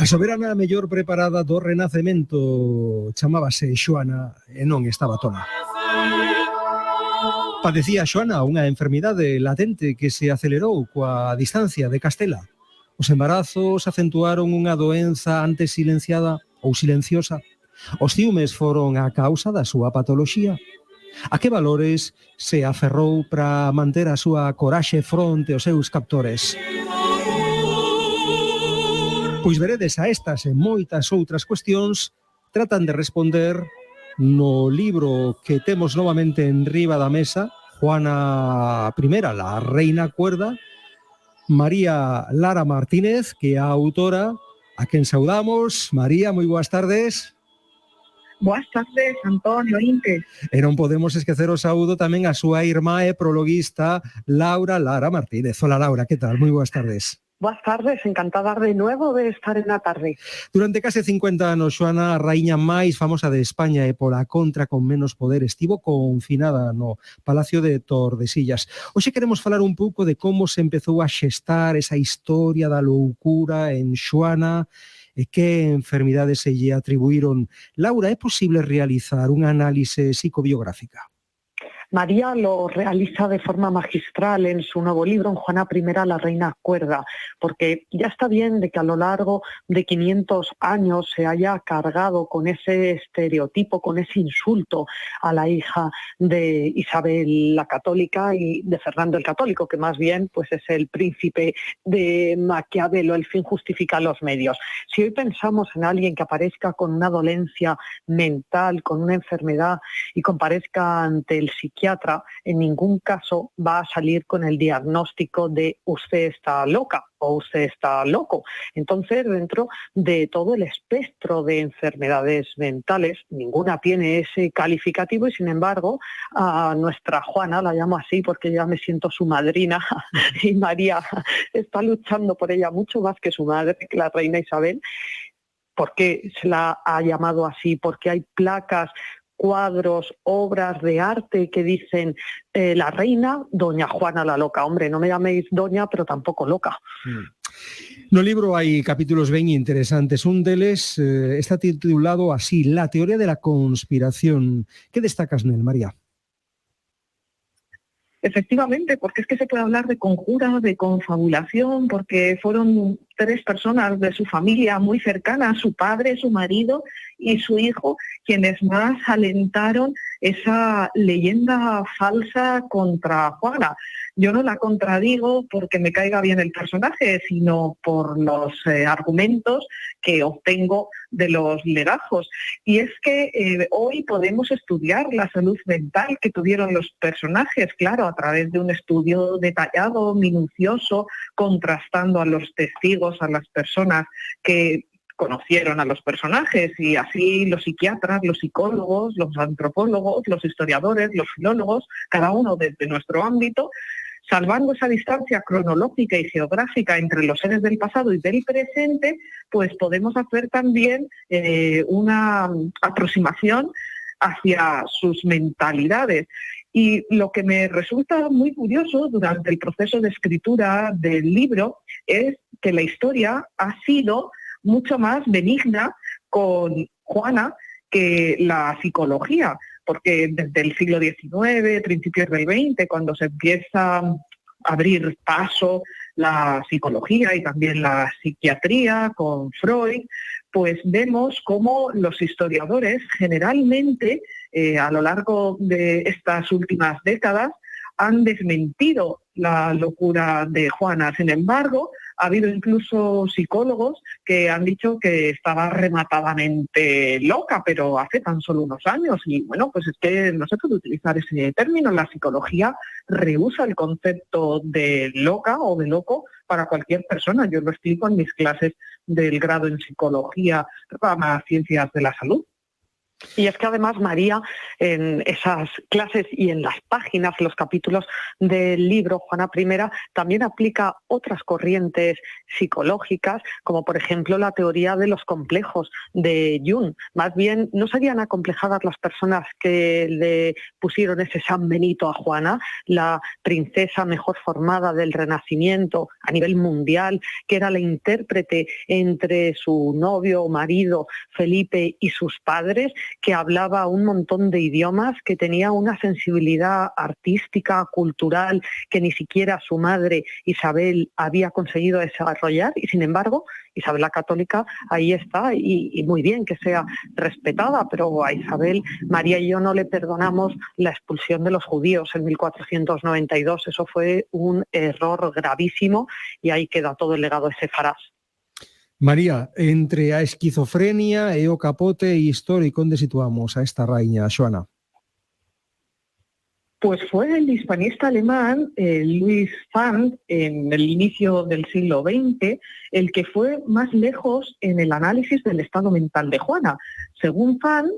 A soberana mellor preparada do Renacemento chamábase Xoana e non estaba tona. Padecía Xoana unha enfermidade latente que se acelerou coa distancia de Castela. Os embarazos acentuaron unha doenza antes silenciada ou silenciosa. Os ciúmes foron a causa da súa patoloxía. A que valores se aferrou para manter a súa coraxe fronte aos seus captores? Pois veredes a estas e moitas outras cuestións tratan de responder no libro que temos novamente en riba da mesa, Juana I, la reina cuerda, María Lara Martínez, que é a autora, a quen saudamos. María, moi boas tardes. Boas tardes, Antonio Inte. E non podemos esquecer o saúdo tamén a súa irmá e prologuista, Laura Lara Martínez. Hola, Laura, que tal? Moi boas tardes. Boas tardes, encantada de nuevo de estar en la tarde. Durante case 50 anos, Xoana, a raíña máis famosa de España e pola contra con menos poder, estivo confinada no Palacio de Tordesillas. Hoxe queremos falar un pouco de como se empezou a xestar esa historia da loucura en Xoana e que enfermidades se lle atribuíron. Laura, é posible realizar unha análise psicobiográfica? María lo realiza de forma magistral en su nuevo libro, en Juana I, la reina cuerda, porque ya está bien de que a lo largo de 500 años se haya cargado con ese estereotipo, con ese insulto a la hija de Isabel la Católica y de Fernando el Católico, que más bien pues es el príncipe de Maquiavelo, el fin justifica los medios. Si hoy pensamos en alguien que aparezca con una dolencia mental, con una enfermedad y comparezca ante el psiquiatra, en ningún caso va a salir con el diagnóstico de usted está loca o usted está loco. Entonces, dentro de todo el espectro de enfermedades mentales, ninguna tiene ese calificativo y, sin embargo, a nuestra Juana, la llamo así porque ya me siento su madrina, y María está luchando por ella mucho más que su madre, que la reina Isabel. ¿Por qué se la ha llamado así? Porque hay placas, cuadros, obras de arte que dicen la reina, doña Juana la loca. Hombre, no me llaméis doña, pero tampoco loca. No libro hai capítulos ben interesantes. Un deles está titulado así, La teoría de la conspiración. Que destacas nel, María? Efectivamente, porque es que se puede hablar de conjuras, de confabulación, porque fueron 3 personas de su familia muy cercanas, su padre, su marido y su hijo, quienes más alentaron esa leyenda falsa contra Juana. Yo no la contradigo porque me caiga bien el personaje, sino por los argumentos que obtengo de los legajos. Y es que hoy podemos estudiar la salud mental que tuvieron los personajes, claro, a través de un estudio detallado, minucioso, contrastando a los testigos, a las personas que conocieron a los personajes, y así los psiquiatras, los psicólogos, los antropólogos, los historiadores, los filólogos, cada uno desde nuestro ámbito, salvando esa distancia cronológica y geográfica entre los seres del pasado y del presente, pues podemos hacer también una aproximación hacia sus mentalidades. Y lo que me resulta muy curioso durante el proceso de escritura del libro es que la historia ha sido mucho más benigna con Juana que la psicología, porque desde el siglo XIX, principios del XX, cuando se empieza a abrir paso la psicología y también la psiquiatría con Freud, pues vemos cómo los historiadores generalmente a lo largo de estas últimas décadas han desmentido la locura de Juana. Sin embargo, ha habido incluso psicólogos que han dicho que estaba rematadamente loca, pero hace tan solo unos años. Y bueno, pues es que no se puede utilizar ese término. La psicología rehúsa el concepto de loca o de loco para cualquier persona. Yo lo explico en mis clases del grado en psicología, rama Ciencias de la Salud. Y es que además María, en esas clases y en las páginas, los capítulos del libro Juana I, también aplica otras corrientes psicológicas, como por ejemplo la teoría de los complejos de Jung. Más bien, no serían acomplejadas las personas que le pusieron ese San Benito a Juana, la princesa mejor formada del Renacimiento a nivel mundial, que era la intérprete entre su novio o marido Felipe y sus padres, que hablaba un montón de idiomas, que tenía una sensibilidad artística, cultural, que ni siquiera su madre Isabel había conseguido desarrollar, y sin embargo Isabel la Católica ahí está, y muy bien que sea respetada, pero a Isabel, María y yo no le perdonamos la expulsión de los judíos en 1492, eso fue un error gravísimo y ahí queda todo el legado de Sefarás. María, entre a esquizofrenia e o capote histórico, onde situamos a esta raíña, Xoana? Pues fue el hispanista alemán Louis Fand, en el inicio del siglo XX, el que fue más lejos en el análisis del estado mental de Juana. Según Fand,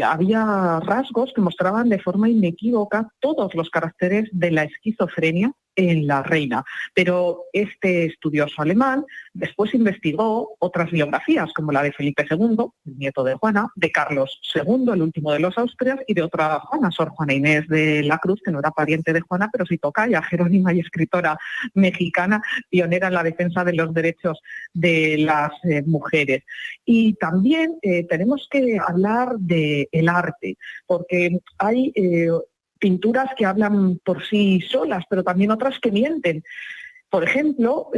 había rasgos que mostraban de forma inequívoca todos los caracteres de la esquizofrenia en la reina. Pero este estudioso alemán después investigó otras biografías, como la de Felipe II, el nieto de Juana, de Carlos II, el último de los Austrias, y de otra Juana, Sor Juana Inés de la Cruz, que no era pariente de Juana, pero sí tocaya, jerónima y escritora mexicana, pionera en la defensa de los derechos de las mujeres. Y también tenemos que hablar del arte, porque hay pinturas que hablan por sí solas, pero también otras que mienten. Por ejemplo,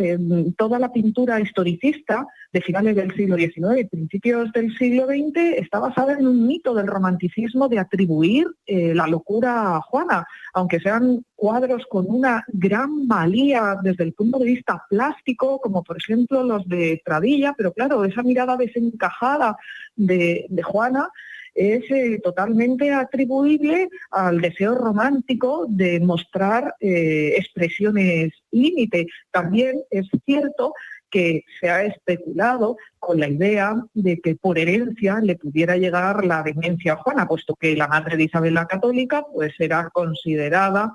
toda la pintura historicista de finales del siglo XIX y principios del siglo XX está basada en un mito del romanticismo de atribuir la locura a Juana, aunque sean cuadros con una gran valía desde el punto de vista plástico, como por ejemplo los de Pradilla, pero claro, esa mirada desencajada de Juana es totalmente atribuible al deseo romántico de mostrar expresiones límite. También es cierto que se ha especulado con la idea de que por herencia le pudiera llegar la demencia a Juana, puesto que la madre de Isabel la Católica pues era considerada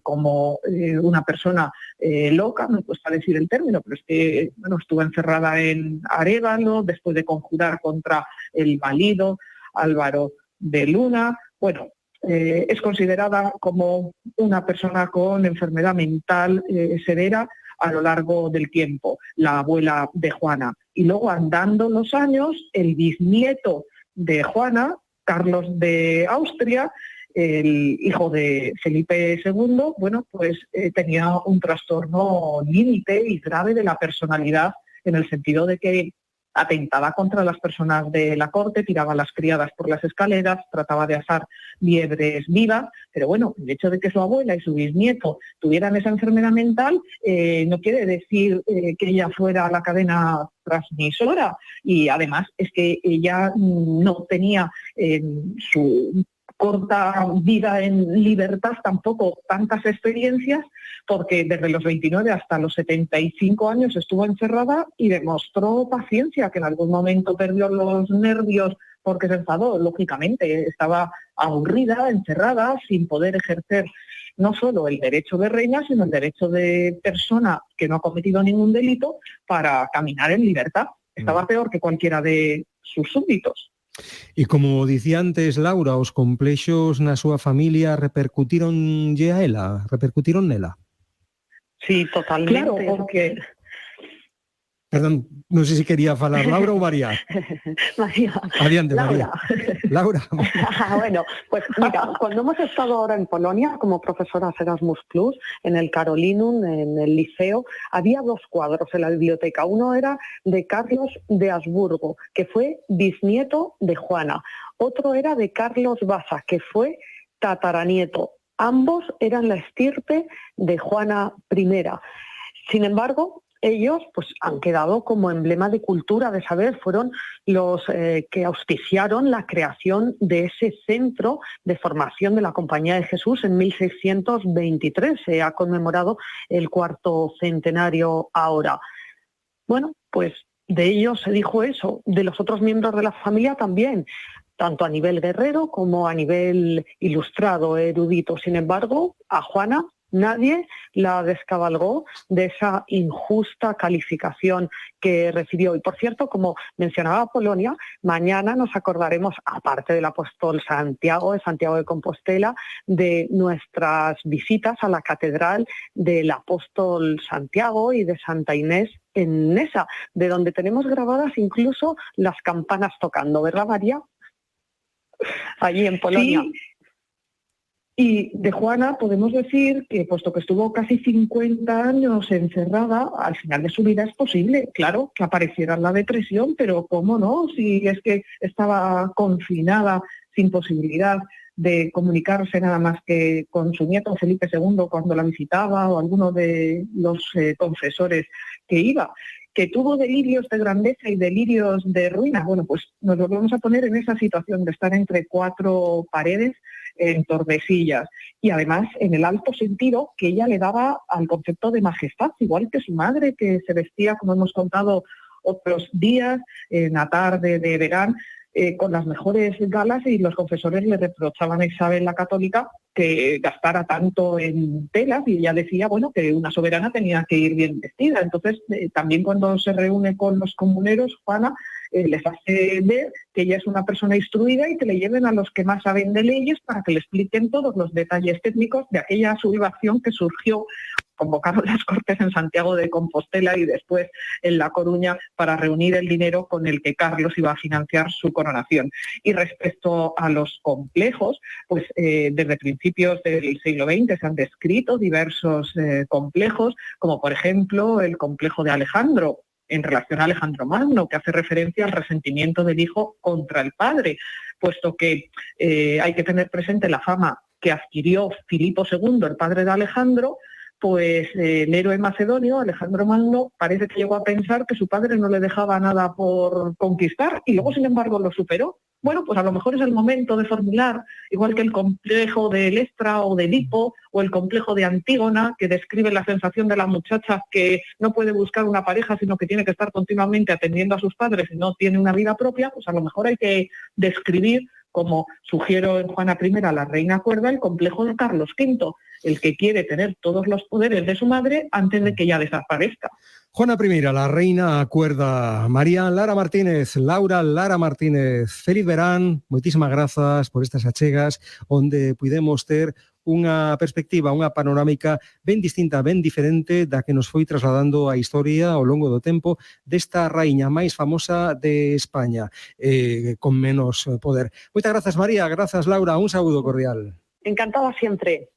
como una persona loca, me cuesta decir el término, pero es que estuvo encerrada en Arévalo después de conjurar contra el valido Álvaro de Luna. Bueno, es considerada como una persona con enfermedad mental severa a lo largo del tiempo, la abuela de Juana. Y luego, andando los años, el bisnieto de Juana, Carlos de Austria, el hijo de Felipe II, bueno, pues tenía un trastorno límite y grave de la personalidad, en el sentido de que atentaba contra las personas de la corte, tiraba a las criadas por las escaleras, trataba de asar liebres vivas, pero bueno, el hecho de que su abuela y su bisnieto tuvieran esa enfermedad mental no quiere decir que ella fuera la cadena transmisora, y además es que ella no tenía su corta vida en libertad tampoco tantas experiencias, porque desde los 29 hasta los 75 años estuvo encerrada y demostró paciencia, que en algún momento perdió los nervios porque se enfadó, lógicamente, estaba aburrida, encerrada, sin poder ejercer no solo el derecho de reina, sino el derecho de persona que no ha cometido ningún delito para caminar en libertad. Estaba peor que cualquiera de sus súbditos. E como dicía antes Laura, os complexos na súa familia repercutiron a ela, repercutiron nela? Sí, totalmente. Claro, porque... Perdón, non sei se quería falar Laura ou María. María. Adiante, Laura. María. Laura. Bueno, pues mira, cuando hemos estado ahora en Polonia como profesoras Erasmus Plus, en el Carolinum, en el liceo, había dos cuadros en la biblioteca. Uno era de Carlos de Habsburgo, que fue bisnieto de Juana. Otro era de Carlos Basa, que fue tataranieto. Ambos eran la estirpe de Juana I. Sin embargo, ellos pues han quedado como emblema de cultura, de saber, fueron los que auspiciaron la creación de ese centro de formación de la Compañía de Jesús en 1623. Se ha conmemorado el 4º centenario ahora. Bueno, pues de ellos se dijo eso, de los otros miembros de la familia también. tanto a nivel guerrero como a nivel ilustrado, erudito. Sin embargo, a Juana nadie la descabalgó de esa injusta calificación que recibió. Y por cierto, como mencionaba Polonia, mañana nos acordaremos, aparte del apóstol Santiago, de Santiago de Compostela, de nuestras visitas a la catedral del apóstol Santiago y de Santa Inés en Nesa, de donde tenemos grabadas incluso las campanas tocando, ¿verdad, María? Allí en Polonia. Sí. Y de Juana podemos decir que, puesto que estuvo casi 50 años encerrada, al final de su vida es posible, claro, que apareciera la depresión, pero ¿cómo no? Si es que estaba confinada, sin posibilidad de comunicarse nada más que con su nieto Felipe II cuando la visitaba o alguno de los confesores que iba, que tuvo delirios de grandeza y delirios de ruina. Bueno, pues nos volvemos a poner en esa situación de estar entre cuatro paredes en Tordesillas, y además en el alto sentido que ella le daba al concepto de majestad, igual que su madre, que se vestía, como hemos contado otros días, en la tarde de verano, con las mejores galas, y los confesores le reprochaban a Isabel la Católica que gastara tanto en telas, y ella decía, bueno, que una soberana tenía que ir bien vestida. Entonces, también cuando se reúne con los comuneros, Juana les hace ver que ella es una persona instruida y que le lleven a los que más saben de leyes para que le expliquen todos los detalles técnicos de aquella sublevación que surgió. Convocaron las Cortes en Santiago de Compostela y después en La Coruña para reunir el dinero con el que Carlos iba a financiar su coronación. Y respecto a los complejos, pues desde principios del siglo XX se han descrito diversos complejos, como por ejemplo el complejo de Alejandro, en relación a Alejandro Magno, que hace referencia al resentimiento del hijo contra el padre, puesto que hay que tener presente la fama que adquirió Filipo II, el padre de Alejandro. Pues el héroe macedonio, Alejandro Magno, parece que llegó a pensar que su padre no le dejaba nada por conquistar y luego, sin embargo, lo superó. Bueno, pues a lo mejor es el momento de formular, igual que el complejo de Lestra o de Edipo, o el complejo de Antígona, que describe la sensación de la muchacha que no puede buscar una pareja, sino que tiene que estar continuamente atendiendo a sus padres y no tiene una vida propia. Pues a lo mejor hay que describir, como sugiero en Juana I, la reina cuerda, el complejo de Carlos V, el que quiere tener todos los poderes de su madre antes de que ella desaparezca. Juana I, la reina cuerda. María Lara Martínez, Laura Lara Martínez, feliz verán, moitísimas grazas por estas achegas onde pudemos ter unha perspectiva, unha panorámica ben distinta, ben diferente da que nos foi trasladando a historia ao longo do tempo desta raíña máis famosa de España, con menos poder. Moitas grazas, María, grazas, Laura, un saúdo cordial. Encantada siempre.